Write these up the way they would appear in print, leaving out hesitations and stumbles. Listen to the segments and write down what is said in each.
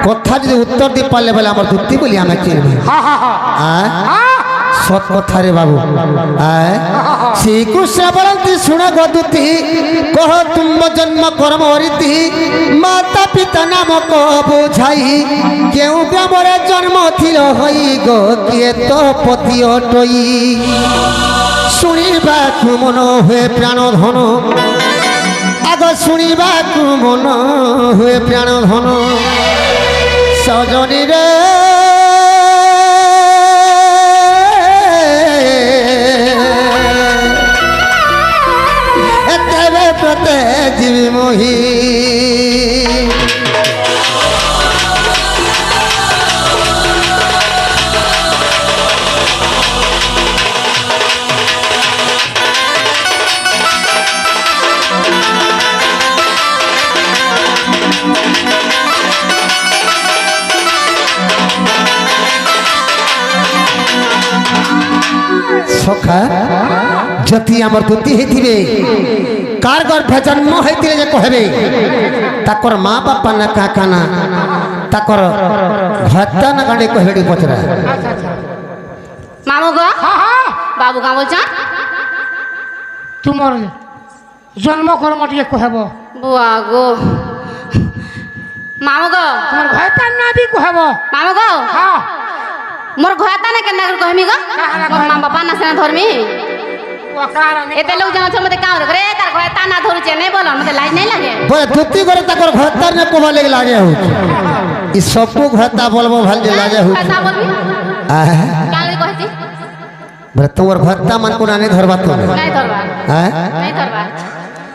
কথা যদি উত্তর দিয়ে পারলে বলে আমার ধুতি বলি আমি চিনবি সৎ কথা রে বাবু শ্রীকৃষ্ণ বলতে শুনে গদুতি কহ তুম জন্ম কর্ম রীতি মাতা পিতা নামক বুঝাই কেউ গ্রামরে জন্ম থিল হই গো কিয়ে তো পতি অটই শুনিবাকু মন হুয়ে প্রাণ ধন আগ শুনিবাকু মন হুয়ে প্রাণ ধন সজনী রে প্রতে জীবী মোহি সখা যদি আমার বুদ্ধি হইতিবে কার গর্ভে জন্ম হইতিলে যে কহবে তাকর মা বাপা না কাকা না তাকর ভত্তা না গাড়ি কহবে পচরা মামু গো বাবু কা বলছ তোমার জন্ম কর্ম টিকে কহব বুয়া গো মামু গো তোমার ভয়তা না বি কহব মামু গো হ্যাঁ মোর ঘাতা না কেন কহমি গো মোর মা বাপা না সেনা ধরমি এতে লোক জানো মতে কাম রে তার ঘাতা না ধরুছে নাই বল মতে লাজ নাই লাগে বলে ধুতি করে তাকর ভত্তার না কোবা লাগে লাগে হচ্ছে ই সবকু ভত্তা বলবো ভাল যে লাগে হচ্ছে কথা বলবি কালে কইছি বলে তোমার ভত্তা মান কোনা নেই ধরবা তো নাই ধরবা হ্যাঁ নাই ধরবা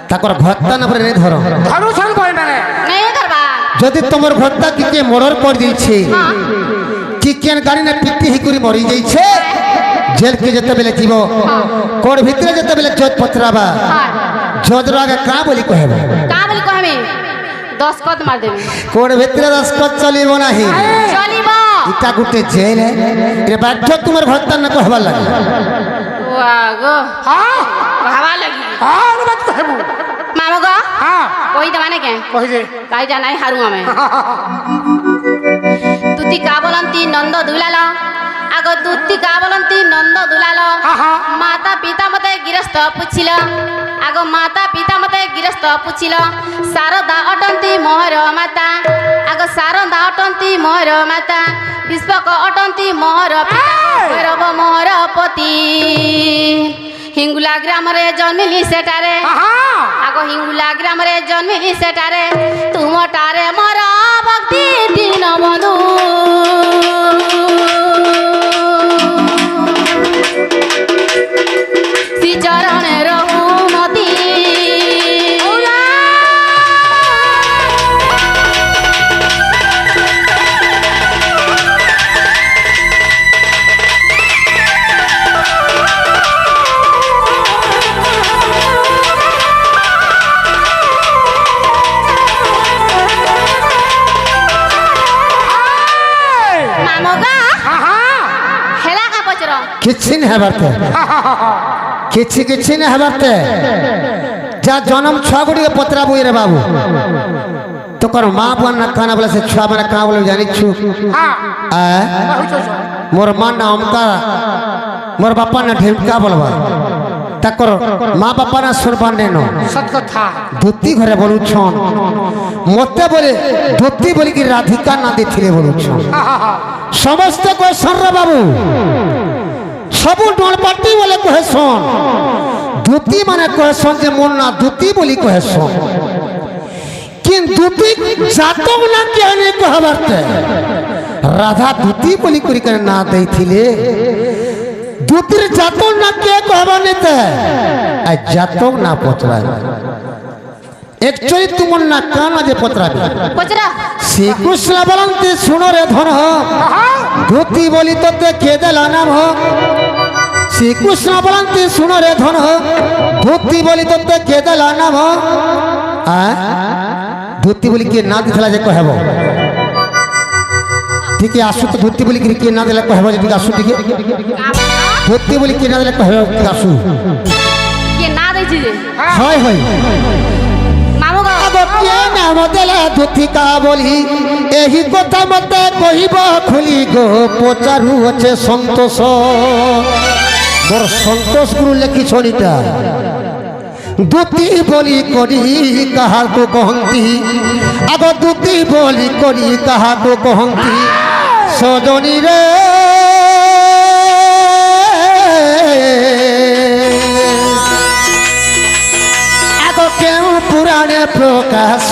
তাকর ভত্তা না পরে নেই ধরো ধরু সন কই মানে নাই ধরবা যদি তোমার ভত্তা কি মর্ডর করে দিয়েছে হ্যাঁ কি কেন গাড়ি না পিটি হি করে মরি যাইছে জেল কে যেতে বেলে জীব কোর ভিতরে যেতে বেলে জজ পচরাবা হ্যাঁ জজর আগে কা বলি কহেবা কা বলি কহমি 10 কত মার দেবি কোর ভিতরে 10 কত চলিব নাহি চলিব ইটা গুটে জেল এ বাধ্য তোমার ভত্তা না কহবা লাগে বুয়া গো হ্যাঁ ভাবা লাগি হ্যাঁ বাত কহব মামু গো হ্যাঁ কই দে মানে কে কই দে কাই যা নাই হারু আমি তুতি কা বলন্তি নন্দ দুলাল আগ তুতি কা বলন্তি নন্দ দুলাল মাতা পিতা মতে গৃহস্থ পুছিল আগ মাতা পিতা মতে গৃহস্থ পুছিল শারদা অটন্তি মোহর মাতা আগ শারদা অটন্তি মোহর মাতা বিশ্বক অটন্তি মোহর পিতা ভৈরব মোহর পতি হিঙ্গুলা গ্রামরে জন্মিলি সেটারে আগ হিঙ্গুলা গ্রামরে জন্মিলি সেটারে তুমটারে মর ভক্তি দীন বন্ধু শ্রী চরণে রঘুমতি किछि नहीं हबारते किछि नहीं हबारते जा जन्म छुआ गुड़ी के पतरा बुई रे बाबू तो कर माँ बुआ ना खाना बोले से छुआ बना कहाँ बोले जानी छु मोर माँ ना अमका मोर बापा ना ढेमका बोलबा तकर माँ बापा ना सुरबान नेनो सत कथा धोती घरे बोलू छन मते बोले धोती बोली कि राधिका ना देथिले बोलू छन समस्त को सर बाबू सबू डणपाटी बोले कहे सन धोती माने कहे सन जे मोर ना धोती बोली कहे सन किन धोती जातक ना केने कहबरते राधा धोती बोली करी करे ना देथिले धोतीर जातक ना के कहबनेते आ जातक ना पचरा एक्चुअली तुम ना काना जे पचराबे पचरा श्रीकृष्ण बलंती सुनो रे धन धोती बोली तो के देला नाम हो श्रीकृष्ण बलंती सुनो रे धन धोती बोली तो के देला नाम हो धोती बोली के ना दिखला जे कहबो ठीक है आसु तो धोती बोली के ना देला कहबो जे आसु ठीक है धोती बोली के ना देला कहबो आसु के ना दे छी हाय हाय मामू गो अब କିଏ ନାମ ଦେଲା ଧୋତିକା ବୋଲି ଏହି କଥା ମତେ କହିବ ଖୋଲି ଗୋ ପଚାରୁ ଅଛେ ସନ୍ତୋଷ ମୋର ସନ୍ତୋଷ ଗୁରୁ ଲେଖିଛନ୍ ଇଟା ଦୁତି ବୋଲି କରି କାହାକୁ କହନ୍ତି ଆଗ ଦୁତି ବୋଲି କରି କାହାକୁ କହନ୍ତି ସଜନୀରେ ଆଗ କେଉଁ ପୁରାଣେ ପ୍ରକାଶ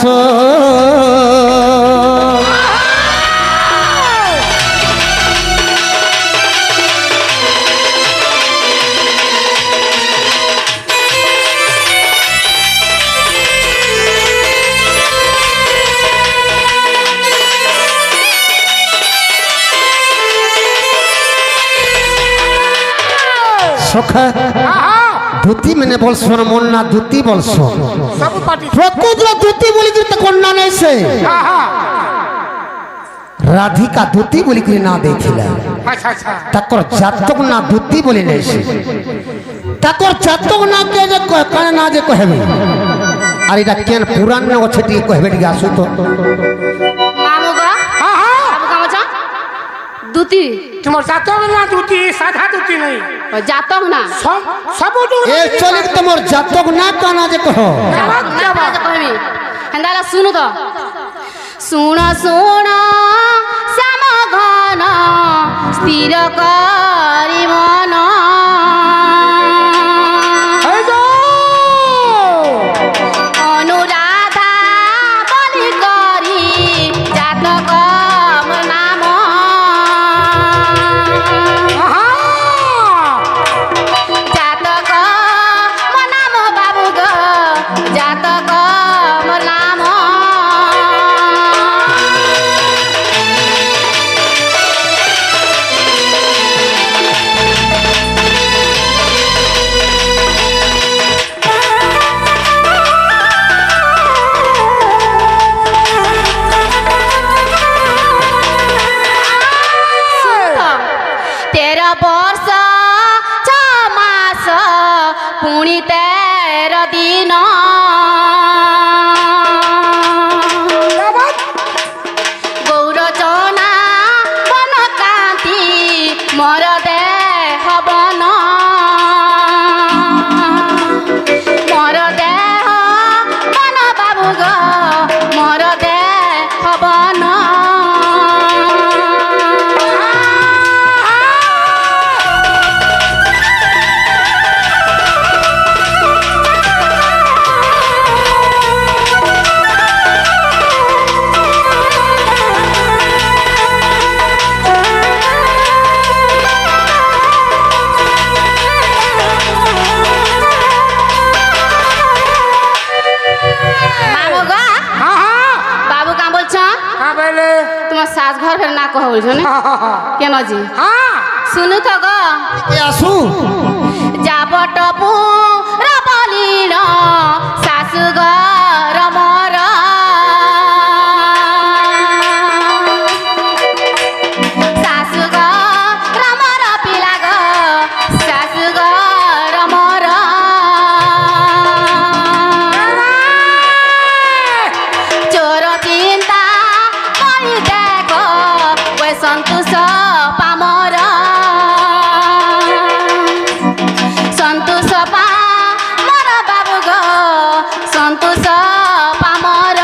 সখা ধুতি মানে বলছো মন না ধুতি বলছো ସବୁ ପାଟି প্রকৃত ধুতি বলি তো কন্যা নেই সে রাধিকা ধুতি বলি করে না দেখছিলা ଆଚ୍ଛା ଆଚ୍ଛା তাকর জাতক না ধুতি বলি নেই সে তাকর জাতক না কে যে কানে না যে কহেবে আর এটা কেন পুরাণ না আছে টি কহেবে টি আসু তো মামু গো বাবু কামছ দুতি ତୁମର ଜାତକ ନା ଦୁତି ସାଧା ଦୁତି ନାହିଁ জাতক না ସବୁଠୁ এ চলে তোমার জাতক না কানা যে কহ না কাজ কইবি হেন্দালা শুনু তো শুণ শুণ শ্যাম ঘন স্থির করি মন অনুরাধা বলি করি জাতক নাম জাতক নাম বাবু গো জাতক নাম তেরো বর্ষ ছ মাস পুଣି 13 দিন গৌরচনা বন কান্তি মর দেহ বন মর দেহ বন বাবু গো মর দেহ বন মামু গো বাবু কাম বলছ ହଁ ବେଲେ তোমার সাজ ঘর ফের না কহ বলছ না কেন জি ହଁ শুনু তো গো এ আসু যাবট পুর বলিন শাশু ঘর মর শাশু ঘর মর পিলা গো শাশু ঘর মর চোর চিন্তা করি দেখ ওই সন্তোষ পামর সন্তোষ পামর বাবু গো সন্তোষ পামর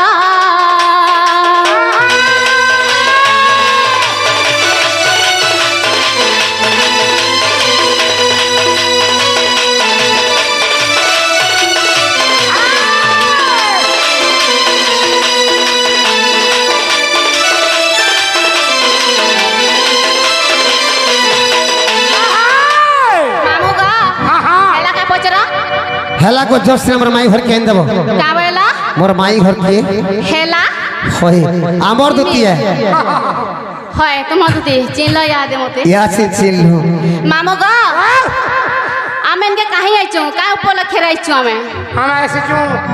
মামু গো এলাকায় পচর হেলা কো জোস আমার মাই ঘর কেন দেব কা বলা মোর মাই ঘর কে হেলা হয় আমার দুতিয়ে হয় তোমার দুটি চিনল ইয়াদে মতে ইয়া সে চিনলু মামু গো আমি কাহি আইছু কা উপলক্ষে আইছু আমি ଆମେ ଆସିଛୁ